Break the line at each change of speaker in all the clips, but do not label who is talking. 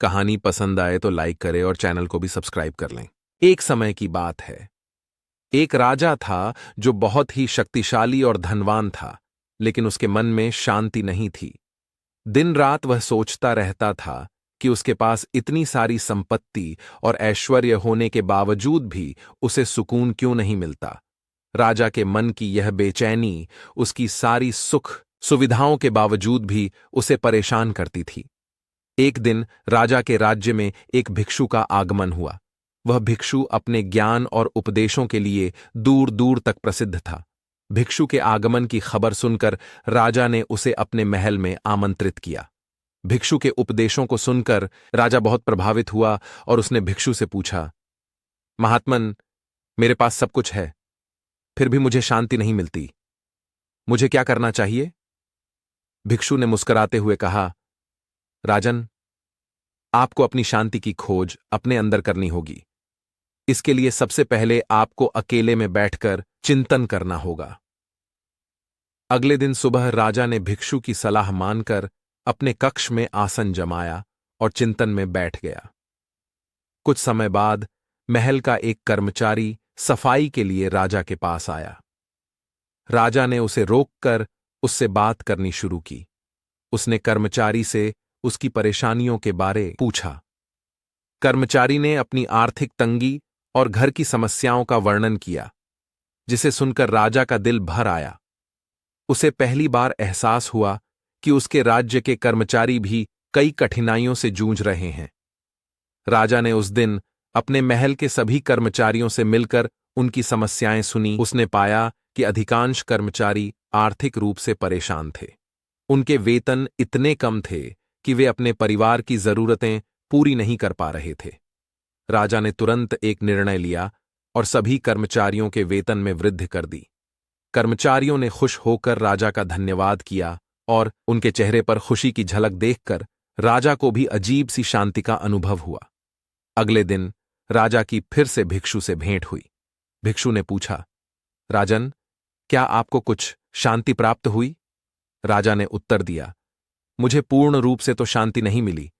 कहानी पसंद आए तो लाइक करें और चैनल को भी सब्सक्राइब कर लें। एक समय की बात है। एक राजा था जो बहुत ही शक्तिशाली और धनवान था, लेकिन उसके मन में शांति नहीं थी। दिन रात वह सोचता रहता था कि उसके पास इतनी सारी संपत्ति और ऐश्वर्य होने के बावजूद भी उसे सुकून क्यों नहीं मिलता। राजा के मन की यह बेचैनी उसकी सारी सुख सुविधाओं के बावजूद भी उसे परेशान करती थी। एक दिन राजा के राज्य में एक भिक्षु का आगमन हुआ। वह भिक्षु अपने ज्ञान और उपदेशों के लिए दूर दूर तक प्रसिद्ध था। भिक्षु के आगमन की खबर सुनकर राजा ने उसे अपने महल में आमंत्रित किया। भिक्षु के उपदेशों को सुनकर राजा बहुत प्रभावित हुआ और उसने भिक्षु से पूछा, महात्मन, मेरे पास सब कुछ है, फिर भी मुझे शांति नहीं मिलती। मुझे क्या करना चाहिए? भिक्षु ने मुस्कुराते हुए कहा, राजन, आपको अपनी शांति की खोज अपने अंदर करनी होगी। इसके लिए सबसे पहले आपको अकेले में बैठकर चिंतन करना होगा। अगले दिन सुबह राजा ने भिक्षु की सलाह मानकर अपने कक्ष में आसन जमाया और चिंतन में बैठ गया। कुछ समय बाद महल का एक कर्मचारी सफाई के लिए राजा के पास आया। राजा ने उसे रोककर उससे बात करनी शुरू की। उसने कर्मचारी से उसकी परेशानियों के बारे पूछा। कर्मचारी ने अपनी आर्थिक तंगी और घर की समस्याओं का वर्णन किया, जिसे सुनकर राजा का दिल भर आया। उसे पहली बार एहसास हुआ कि उसके राज्य के कर्मचारी भी कई कठिनाइयों से जूझ रहे हैं। राजा ने उस दिन अपने महल के सभी कर्मचारियों से मिलकर उनकी समस्याएं सुनी। उसने पाया कि अधिकांश कर्मचारी आर्थिक रूप से परेशान थे। उनके वेतन इतने कम थे कि वे अपने परिवार की जरूरतें पूरी नहीं कर पा रहे थे। राजा ने तुरंत एक निर्णय लिया और सभी कर्मचारियों के वेतन में वृद्धि कर दी। कर्मचारियों ने खुश होकर राजा का धन्यवाद किया और उनके चेहरे पर खुशी की झलक देखकर राजा को भी अजीब सी शांति का अनुभव हुआ। अगले दिन राजा की फिर से भिक्षु से भेंट हुई। भिक्षु ने पूछा, राजन, क्या आपको कुछ शांति प्राप्त हुई? राजा ने उत्तर दिया, मुझे पूर्ण रूप से तो शांति नहीं मिली,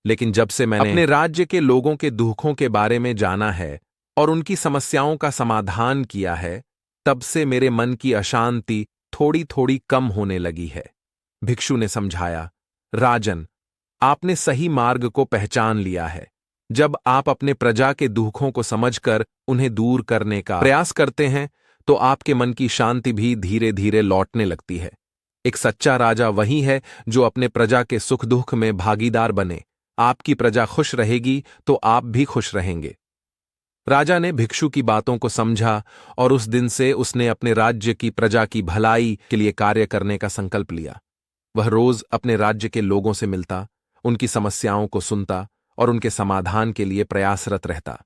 लेकिन जब से मैंने अपने राज्य के लोगों के दुखों के बारे में जाना है और उनकी समस्याओं का समाधान किया है, तब से मेरे मन की अशांति थोड़ी थोड़ी कम होने लगी है। भिक्षु ने समझाया, राजन, आपने सही मार्ग को पहचान लिया है। जब आप अपने प्रजा के दुखों को समझकर उन्हें दूर करने का प्रयास करते हैं, तो आपके मन की शांति भी धीरे धीरे लौटने लगती है। एक सच्चा राजा वही है जो अपने प्रजा के सुख दुख में भागीदार बने। आपकी प्रजा खुश रहेगी तो आप भी खुश रहेंगे। राजा ने भिक्षु की बातों को समझा और उस दिन से उसने अपने राज्य की प्रजा की भलाई के लिए कार्य करने का संकल्प लिया। वह रोज अपने राज्य के लोगों से मिलता, उनकी समस्याओं को सुनता और उनके समाधान के लिए प्रयासरत रहता।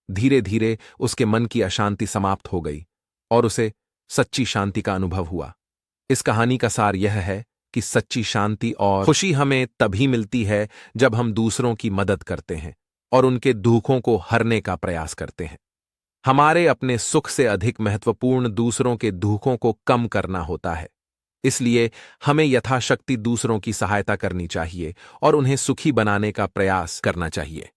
धीरे धीरे उसके मन की अशांति समाप्त हो गई और उसे सच्ची शांति का अनुभव हुआ। इस कहानी का सार यह है कि सच्ची शांति और खुशी हमें तभी मिलती है जब हम दूसरों की मदद करते हैं और उनके दुखों को हरने का प्रयास करते हैं। हमारे अपने सुख से अधिक महत्वपूर्ण दूसरों के दुखों को कम करना होता है। इसलिए हमें यथाशक्ति दूसरों की सहायता करनी चाहिए और उन्हें सुखी बनाने का प्रयास करना चाहिए।